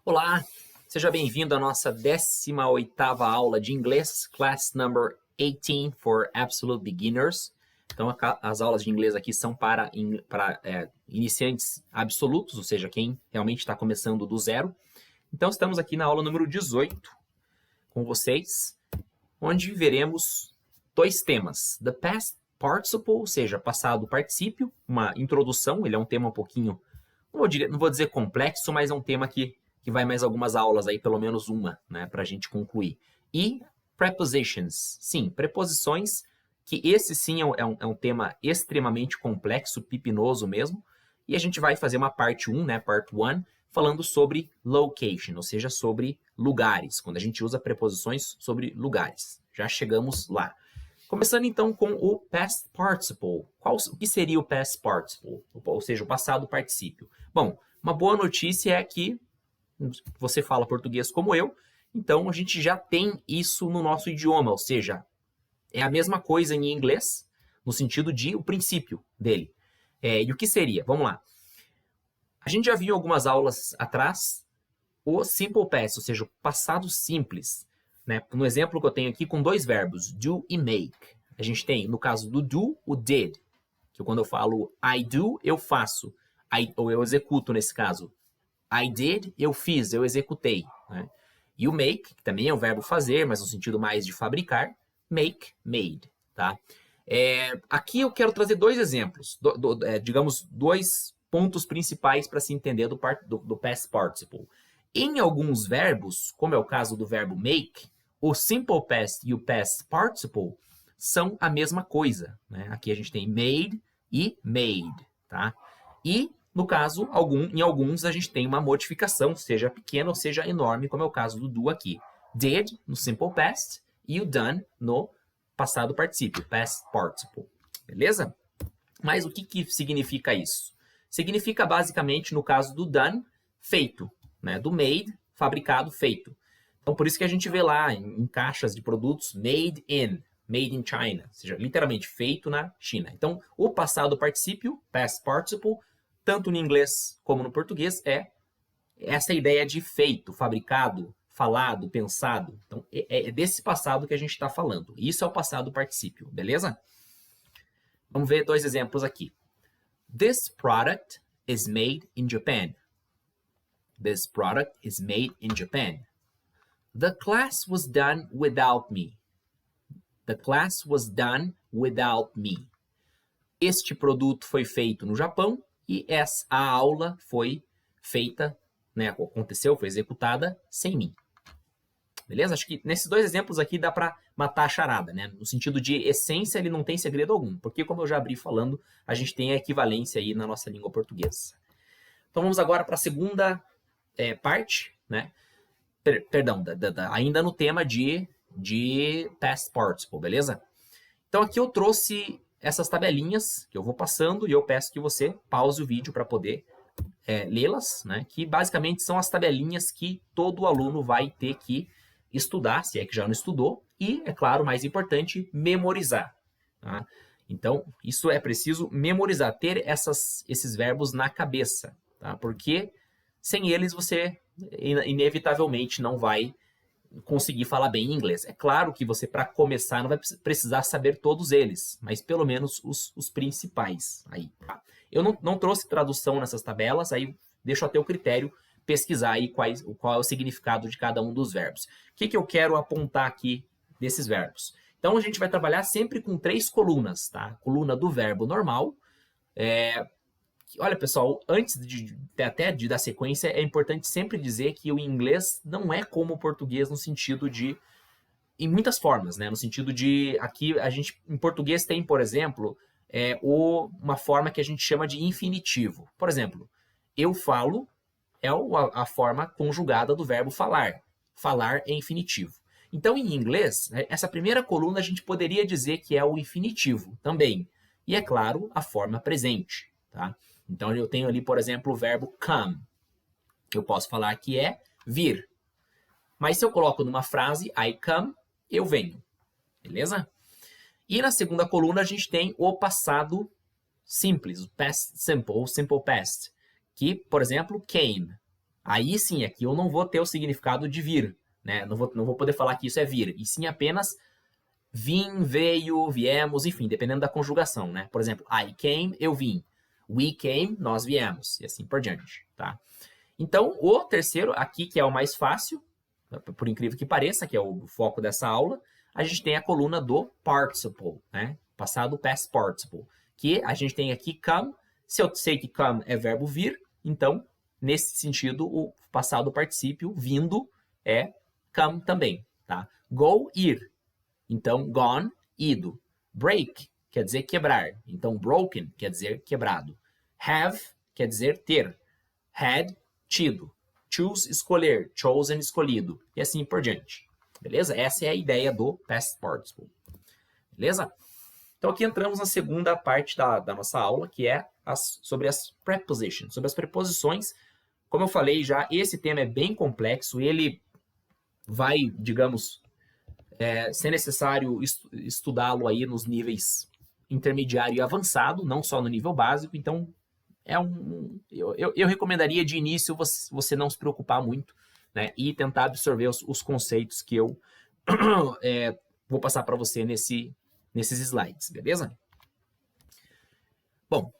Olá, seja bem-vindo à nossa 18ª aula de inglês, class number 18 for Absolute Beginners. Então, as aulas de inglês aqui são para iniciantes absolutos, ou seja, quem realmente está começando do zero. Então, estamos aqui na aula número 18 com vocês, onde veremos dois temas. The Past Participle, ou seja, passado particípio, uma introdução, ele é um tema um pouquinho, não vou dizer complexo, mas é um tema que vai mais algumas aulas aí, pelo menos uma, né, para a gente concluir. E prepositions, sim, preposições, que esse sim é um tema extremamente complexo, pipinoso mesmo, e a gente vai fazer uma parte 1, né, part 1, falando sobre location, ou seja, sobre lugares, quando a gente usa preposições sobre lugares. Já chegamos lá. Começando então com o past participle. O que seria o past participle? Ou seja, o passado particípio. Bom, uma boa notícia é que você fala português como eu, então a gente já tem isso no nosso idioma, ou seja, é a mesma coisa em inglês, no sentido de o princípio dele. E o que seria? Vamos lá. A gente já viu em algumas aulas atrás o simple past, ou seja, o passado simples. Né? No exemplo que eu tenho aqui com dois verbos, do e make. A gente tem, no caso do do, o did, que quando eu falo I do, eu faço, ou eu executo nesse caso. I did, eu fiz, eu executei. Né? E o make, que também é o verbo fazer, mas no sentido mais de fabricar, make, made. Tá? Aqui eu quero trazer dois exemplos, digamos, dois pontos principais para se entender do past participle. Em alguns verbos, como é o caso do verbo make, o simple past e o past participle são a mesma coisa. Né? Aqui a gente tem made e made. Tá? E no caso, em alguns a gente tem uma modificação, seja pequena ou seja enorme, como é o caso do do aqui. Did, no simple past, e o done no passado particípio, past participle. Beleza? Mas o que significa isso? Significa basicamente, no caso do done, feito. Né? Do made, fabricado, feito. Então, por isso que a gente vê lá em caixas de produtos, made in China, ou seja, literalmente feito na China. Então, o passado particípio, past participle, tanto no inglês como no português, é essa ideia de feito, fabricado, falado, pensado. Então, é desse passado que a gente está falando. Isso é o passado particípio, beleza? Vamos ver dois exemplos aqui. This product is made in Japan. This product is made in Japan. The class was done without me. The class was done without me. Este produto foi feito no Japão e a aula foi feita, né, aconteceu, foi executada sem mim. Beleza? Acho que nesses dois exemplos aqui dá para matar a charada, né? No sentido de essência, ele não tem segredo algum, porque como eu já abri falando, a gente tem a equivalência aí na nossa língua portuguesa. Então vamos agora para a segunda parte, né? Perdão, ainda no tema de past participle, beleza? Então aqui eu trouxe essas tabelinhas que eu vou passando e eu peço que você pause o vídeo para poder lê-las, né? Que basicamente são as tabelinhas que todo aluno vai ter que estudar, se é que já não estudou, e, é claro, mais importante, memorizar. Tá? Então, isso é preciso memorizar, ter esses verbos na cabeça, tá? Porque sem eles você inevitavelmente não vai conseguir falar bem inglês. É claro que você, para começar, não vai precisar saber todos eles, mas pelo menos os principais. Aí, tá? Eu não trouxe tradução nessas tabelas, aí deixo a teu critério pesquisar aí qual é o significado de cada um dos verbos. O que eu quero apontar aqui desses verbos? Então, a gente vai trabalhar sempre com 3 colunas, tá? Coluna do verbo normal. Olha, pessoal, antes até de dar sequência, é importante sempre dizer que o inglês não é como o português no sentido de... em muitas formas, né? No sentido de... aqui, a gente, em português, tem, por exemplo, uma forma que a gente chama de infinitivo. Por exemplo, eu falo é a forma conjugada do verbo falar. Falar é infinitivo. Então, em inglês, essa primeira coluna a gente poderia dizer que é o infinitivo também. E, é claro, a forma presente, tá? Então, eu tenho ali, por exemplo, o verbo come. Eu posso falar que é vir. Mas se eu coloco numa frase, I come, eu venho. Beleza? E na segunda coluna a gente tem o passado simples, o past simple, ou simple past. Que, por exemplo, came. Aí sim, aqui eu não vou ter o significado de vir, né? Não vou poder falar que isso é vir, e sim apenas vim, veio, viemos, enfim, dependendo da conjugação, né? Por exemplo, I came, eu vim. We came, nós viemos, e assim por diante, tá? Então, o terceiro aqui, que é o mais fácil, por incrível que pareça, que é o foco dessa aula, a gente tem a coluna do participle, né? Passado past participle, que a gente tem aqui come. Se eu sei que come é verbo vir, então, nesse sentido, o passado particípio vindo é come também, tá? Go, ir. Então, gone, ido. Break quer dizer quebrar. Então, broken quer dizer quebrado. Have quer dizer ter. Had, tido. Choose, escolher. Chosen, escolhido. E assim por diante. Beleza? Essa é a ideia do past participle. Beleza? Então, aqui entramos na segunda parte da nossa aula, que é sobre as prepositions, sobre as preposições. Como eu falei já, esse tema é bem complexo. Ele vai, digamos, ser necessário estudá-lo aí nos níveis intermediário e avançado, não só no nível básico. Então, eu recomendaria de início você não se preocupar muito, né, e tentar absorver os conceitos que eu vou passar para você nesses slides, beleza? Bom,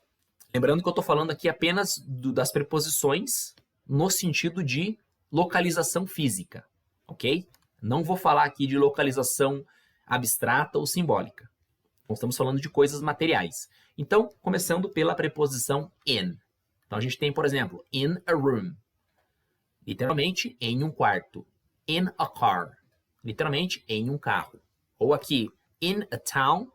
lembrando que eu estou falando aqui apenas das preposições no sentido de localização física, ok? Não vou falar aqui de localização abstrata ou simbólica. Então, estamos falando de coisas materiais. Então, começando pela preposição in. Então, a gente tem, por exemplo, in a room. Literalmente, em um quarto. In a car. Literalmente, em um carro. Ou aqui, in a town,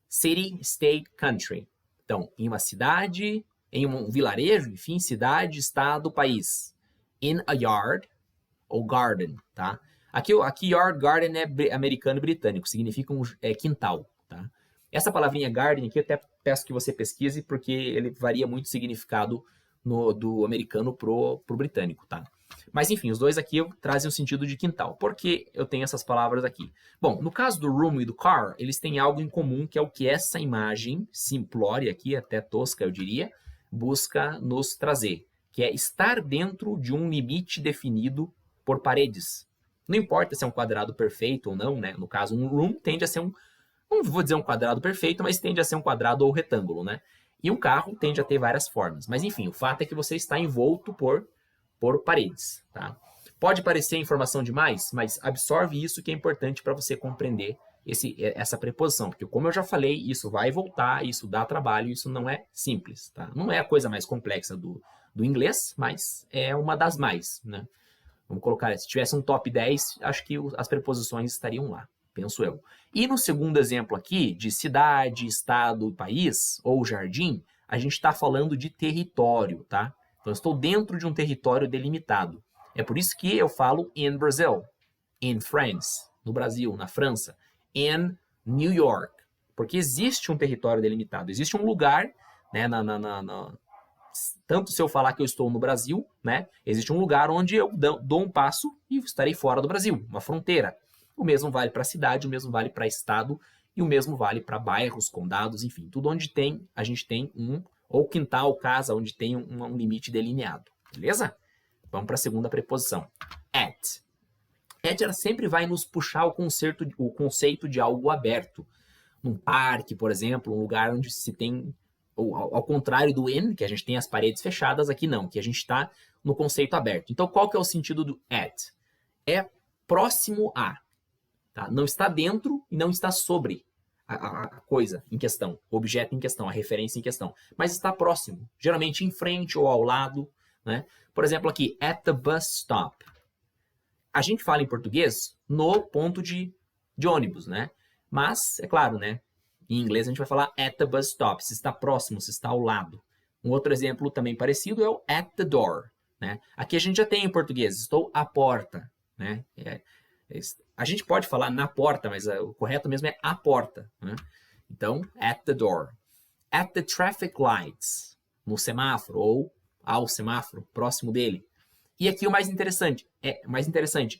city, state, country. Então, em uma cidade, em um vilarejo, enfim, cidade, estado, país. In a yard ou garden, tá? Aqui yard, garden é americano e britânico, significa quintal, tá? Essa palavrinha garden aqui eu até peço que você pesquise, porque ele varia muito o significado do americano pro britânico, tá? Mas enfim, os dois aqui trazem o sentido de quintal. Por que eu tenho essas palavras aqui? Bom, no caso do room e do car, eles têm algo em comum, que é o que essa imagem simplória aqui, até tosca eu diria, busca nos trazer, que é estar dentro de um limite definido por paredes. Não importa se é um quadrado perfeito ou não, né? No caso, um room tende a ser não vou dizer um quadrado perfeito, mas tende a ser um quadrado ou retângulo, né? E um carro tende a ter várias formas. Mas enfim, o fato é que você está envolto por paredes, tá? Pode parecer informação demais, mas absorve isso que é importante para você compreender essa preposição, porque como eu já falei, isso vai voltar, isso dá trabalho, isso não é simples, tá? Não é a coisa mais complexa do inglês, mas é uma das mais, né? Vamos colocar, se tivesse um top 10, acho que as preposições estariam lá, penso eu. E no segundo exemplo aqui, de cidade, estado, país ou jardim, a gente está falando de território, tá? Então, eu estou dentro de um território delimitado. É por isso que eu falo in Brazil, in France, no Brasil, na França, in New York, porque existe um território delimitado, existe um lugar, né, tanto se eu falar que eu estou no Brasil, né, existe um lugar onde eu dou um passo e estarei fora do Brasil, uma fronteira. O mesmo vale para a cidade, o mesmo vale para estado e o mesmo vale para bairros, condados, enfim, tudo onde a gente tem ou quintal, casa, onde tem um limite delineado, beleza? Vamos para a segunda preposição, at. At, ela sempre vai nos puxar o conceito de algo aberto. Num parque, por exemplo, um lugar onde se tem, ao contrário do in, que a gente tem as paredes fechadas, aqui não, que a gente está no conceito aberto. Então, qual que é o sentido do at? É próximo a, tá? Não está dentro e não está sobre a coisa em questão, o objeto em questão, a referência em questão, mas está próximo, geralmente em frente ou ao lado, né? Por exemplo, aqui, at the bus stop. A gente fala em português no ponto de ônibus, né? Mas, é claro, né? Em inglês a gente vai falar at the bus stop, se está próximo, se está ao lado. Um outro exemplo também parecido é o at the door, né? Aqui a gente já tem em português, estou à porta, né? A gente pode falar na porta, mas o correto mesmo é à porta, né? Então, at the door. At the traffic lights, no semáforo ou ao semáforo, próximo dele. E aqui o mais interessante,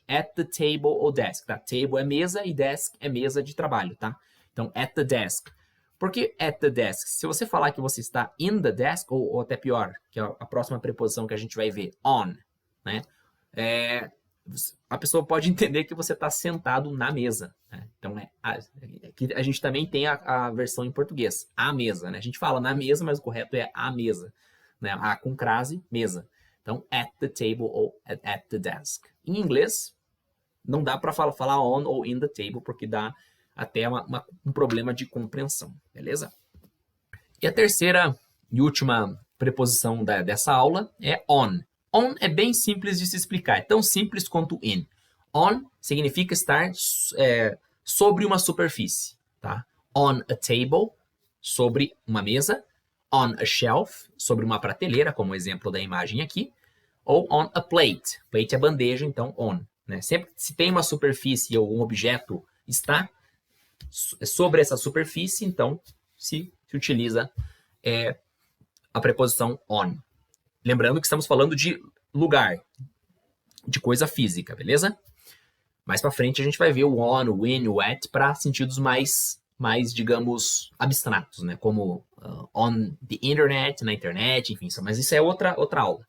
at the table ou desk, tá? Table é mesa e desk é mesa de trabalho, tá? Então, at the desk. Por que at the desk? Se você falar que você está in the desk, ou até pior, que é a próxima preposição que a gente vai ver, on. né? A pessoa pode entender que você está sentado na mesa, né? Então, aqui a gente também tem a versão em português, a mesa, né? A gente fala na mesa, mas o correto é a mesa, né? A com crase, mesa. Então, at the table ou at the desk. Em inglês, não dá para falar on ou in the table, porque dá até um problema de compreensão, beleza? E a terceira e última preposição dessa aula é on. On é bem simples de se explicar, é tão simples quanto in. On significa estar sobre uma superfície, tá? On a table, sobre uma mesa. On a shelf, sobre uma prateleira, como o exemplo da imagem aqui. Ou on a plate. Plate é bandeja, então on. Né? Sempre se tem uma superfície ou um objeto está sobre essa superfície, então se utiliza a preposição on. Lembrando que estamos falando de lugar, de coisa física, beleza? Mais para frente a gente vai ver o on, o in, o at para sentidos mais, digamos, abstratos, né? Como on the internet, na internet, enfim. Mas isso é outra aula.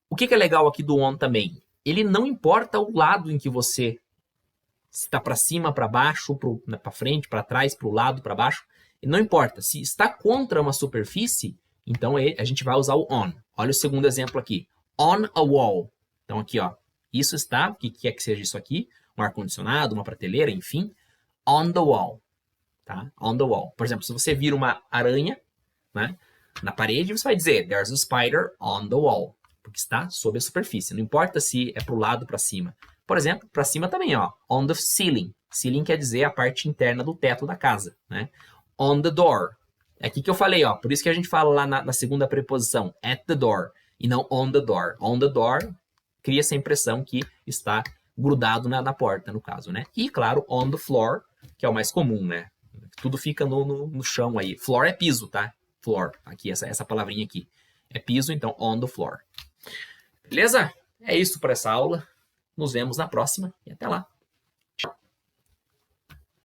O que é legal aqui do on também? Ele não importa o lado em que você está para cima, para baixo, para frente, para trás, para o lado, para baixo. Não importa. Se está contra uma superfície, então a gente vai usar o on. Olha o segundo exemplo aqui. On a wall. Então aqui, ó. Isso está, o que quer que seja isso aqui? Um ar-condicionado, uma prateleira, enfim. On the wall. Tá? On the wall. Por exemplo, se você vira uma aranha, né, na parede, você vai dizer there's a spider on the wall. Porque está sob a superfície. Não importa se é para o lado ou para cima. Por exemplo, para cima também, ó. On the ceiling. Ceiling quer dizer a parte interna do teto da casa, né? On the door. É aqui que eu falei, ó. Por isso que a gente fala lá na segunda preposição, at the door, e não on the door. On the door cria essa impressão que está grudado na porta, no caso, né? E, claro, on the floor, que é o mais comum, né? Tudo fica no chão aí. Floor é piso, tá? Floor, aqui, essa palavrinha aqui. É piso, então on the floor. Beleza? É isso para essa aula. Nos vemos na próxima e até lá.